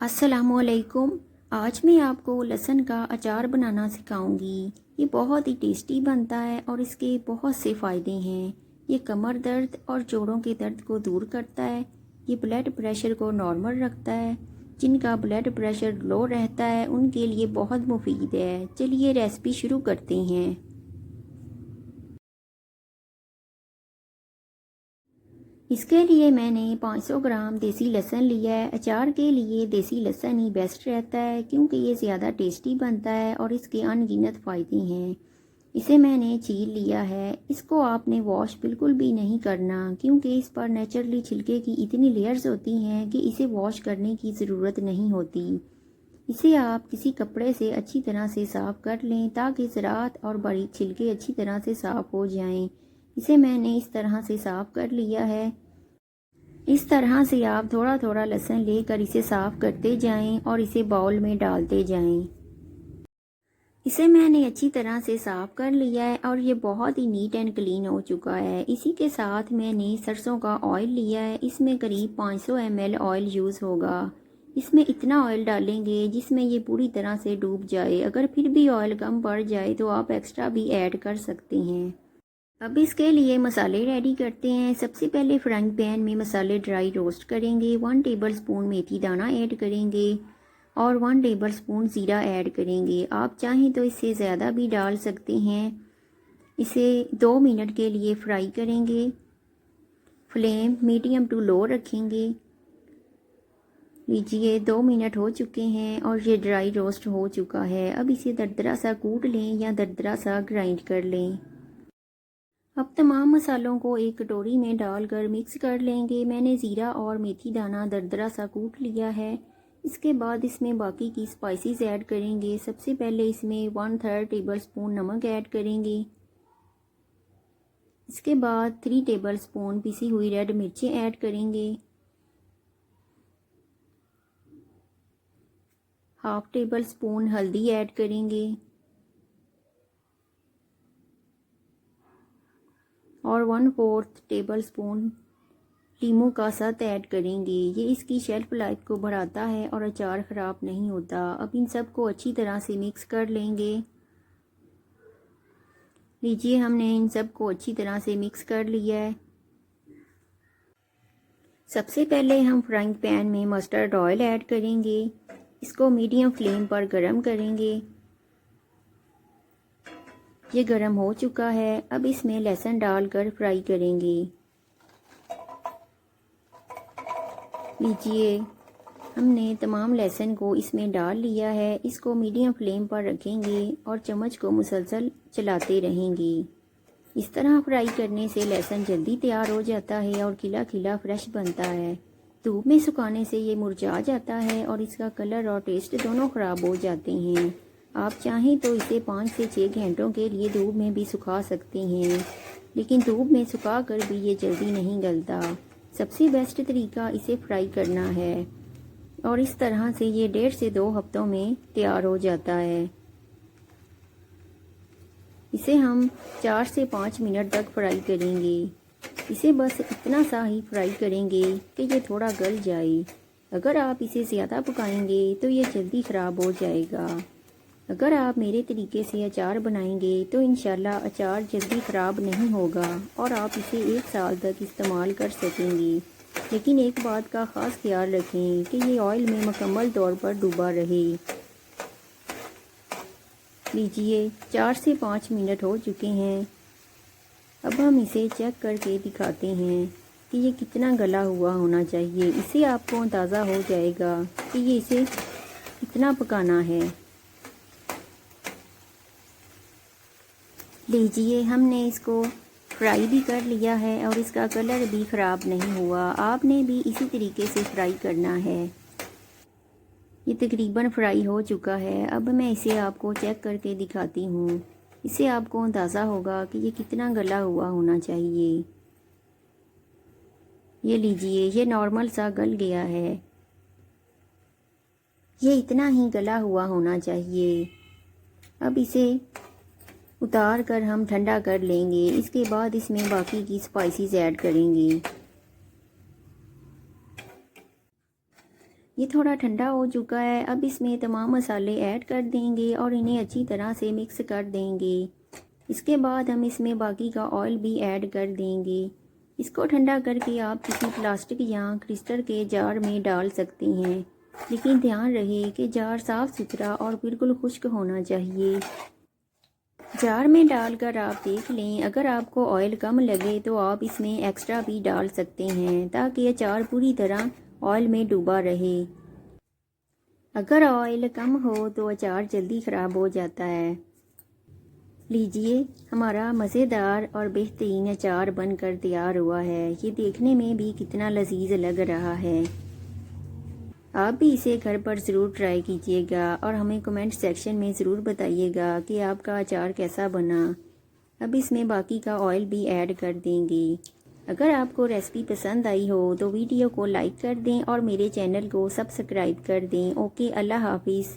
अस्सलामुअलैकुम। आज मैं आपको लहसुन का अचार बनाना सिखाऊंगी। ये बहुत ही टेस्टी बनता है और इसके बहुत से फ़ायदे हैं। ये कमर दर्द और जोड़ों के दर्द को दूर करता है। ये ब्लड प्रेशर को नॉर्मल रखता है। जिनका ब्लड प्रेशर लो रहता है उनके लिए बहुत मुफीद है। चलिए रेसिपी शुरू करते हैं। इसके लिए मैंने 500 ग्राम देसी लहसुन लिया है। अचार के लिए देसी लहसुन ही बेस्ट रहता है क्योंकि ये ज़्यादा टेस्टी बनता है और इसके अनगिनत फ़ायदे हैं। इसे मैंने छील लिया है। इसको आपने वॉश बिल्कुल भी नहीं करना क्योंकि इस पर नेचुरली छिलके की इतनी लेयर्स होती हैं कि इसे वॉश करने की ज़रूरत नहीं होती। इसे आप किसी कपड़े से अच्छी तरह से साफ़ कर लें ताकि ज़रात और बारीक छिलके अच्छी तरह से साफ़ हो जाएं। इसे मैंने इस तरह से साफ़ कर लिया है। इस तरह से आप थोड़ा थोड़ा लहसुन लेकर इसे साफ़ करते जाएं और इसे बाउल में डालते जाएं। इसे मैंने अच्छी तरह से साफ़ कर लिया है और ये बहुत ही नीट एंड क्लीन हो चुका है। इसी के साथ मैंने सरसों का ऑयल लिया है। इसमें करीब 500 ml ऑयल यूज़ होगा। इसमें इतना ऑयल डालेंगे जिसमें ये पूरी तरह से डूब जाए। अगर फिर भी ऑयल कम पड़ जाए तो आप एक्स्ट्रा भी ऐड कर सकते हैं। अब इसके लिए मसाले रेडी करते हैं। सबसे पहले फ्राइंग पैन में मसाले ड्राई रोस्ट करेंगे। 1 टेबलस्पून मेथी दाना ऐड करेंगे और 1 टेबलस्पून ज़ीरा ऐड करेंगे। आप चाहें तो इससे ज़्यादा भी डाल सकते हैं। इसे 2 मिनट के लिए फ्राई करेंगे। फ्लेम मीडियम टू लो रखेंगे। लीजिए 2 मिनट हो चुके हैं और ये ड्राई रोस्ट हो चुका है। अब इसे दरदरा सा कूट लें या दरदरा सा ग्राइंड कर लें। अब तमाम मसालों को एक कटोरी में डालकर मिक्स कर लेंगे। मैंने ज़ीरा और मेथी दाना दरदरा सा कूट लिया है। इसके बाद इसमें बाकी की स्पाइसेस ऐड करेंगे। सबसे पहले इसमें 1/3 टेबलस्पून नमक ऐड करेंगे। इसके बाद 3 टेबलस्पून पिसी हुई रेड मिर्चें ऐड करेंगे। 1/2 टेबलस्पून हल्दी ऐड करेंगे और 1/4 टेबलस्पून लीमू का साथ ऐड करेंगे। ये इसकी शेल्फ लाइफ को बढ़ाता है और अचार ख़राब नहीं होता। अब इन सब को अच्छी तरह से मिक्स कर लेंगे। लीजिए हमने इन सब को अच्छी तरह से मिक्स कर लिया है। सबसे पहले हम फ्राइंग पैन में मस्टर्ड ऑयल ऐड करेंगे। इसको मीडियम फ्लेम पर गरम करेंगे। ये गरम हो चुका है। अब इसमें लहसुन डालकर फ्राई करेंगे। लीजिए हमने तमाम लहसुन को इसमें डाल लिया है। इसको मीडियम फ्लेम पर रखेंगे और चम्मच को मुसलसल चलाते रहेंगे। इस तरह फ्राई करने से लहसुन जल्दी तैयार हो जाता है और खिला खिला फ्रेश बनता है। धूप में सुखाने से ये मुरझा जाता है और इसका कलर और टेस्ट दोनों ख़राब हो जाते हैं। आप चाहें तो इसे 5 से 6 घंटों के लिए धूप में भी सुखा सकते हैं, लेकिन धूप में सुखा कर भी ये जल्दी नहीं गलता। सबसे बेस्ट तरीका इसे फ्राई करना है और इस तरह से ये 1.5 से 2 हफ्तों में तैयार हो जाता है। इसे हम 4 से 5 मिनट तक फ्राई करेंगे। इसे बस इतना सा ही फ्राई करेंगे कि ये थोड़ा गल जाए। अगर आप इसे ज़्यादा पकाएंगे तो ये जल्दी ख़राब हो जाएगा। अगर आप मेरे तरीके से अचार बनाएंगे तो इंशाल्लाह अचार जल्दी ख़राब नहीं होगा और आप इसे 1 साल तक इस्तेमाल कर सकेंगे। लेकिन एक बात का ख़ास ख्याल रखें कि ये ऑयल में मुकम्मल तौर पर डूबा रहे। लीजिए 4 से 5 मिनट हो चुके हैं। अब हम इसे चेक करके दिखाते हैं कि ये कितना गला हुआ होना चाहिए। इससे आपको अंदाज़ा हो जाएगा कि ये इसे कितना पकाना है। लीजिए हमने इसको फ्राई भी कर लिया है और इसका कलर भी ख़राब नहीं हुआ। आपने भी इसी तरीके से फ्राई करना है। ये तकरीबन फ्राई हो चुका है। अब मैं इसे आपको चेक करके दिखाती हूँ। इससे आपको अंदाज़ा होगा कि ये कितना गला हुआ होना चाहिए। ये लीजिए ये नॉर्मल सा गल गया है। ये इतना ही गला हुआ होना चाहिए। अब इसे उतार कर हम ठंडा कर लेंगे। इसके बाद इसमें बाकी की स्पाइसेस ऐड करेंगे। ये थोड़ा ठंडा हो चुका है। अब इसमें तमाम मसाले ऐड कर देंगे और इन्हें अच्छी तरह से मिक्स कर देंगे। इसके बाद हम इसमें बाकी का ऑयल भी ऐड कर देंगे। इसको ठंडा करके आप किसी प्लास्टिक या क्रिस्टल के जार में डाल सकते हैं, लेकिन ध्यान रहे कि जार साफ़ सुथरा और बिल्कुल खुश्क होना चाहिए। जार में डालकर आप देख लें, अगर आपको ऑयल कम लगे तो आप इसमें एक्स्ट्रा भी डाल सकते हैं ताकि अचार पूरी तरह ऑयल में डूबा रहे। अगर ऑयल कम हो तो अचार जल्दी ख़राब हो जाता है। लीजिए, हमारा मज़ेदार और बेहतरीन अचार बनकर तैयार हुआ है। ये देखने में भी कितना लजीज लग रहा है। आप भी इसे घर पर ज़रूर ट्राई कीजिएगा और हमें कमेंट सेक्शन में ज़रूर बताइएगा कि आपका अचार कैसा बना। अब इसमें बाकी का ऑयल भी ऐड कर देंगे। अगर आपको रेसिपी पसंद आई हो तो वीडियो को लाइक कर दें और मेरे चैनल को सब्सक्राइब कर दें। ओके, अल्लाह हाफिज़।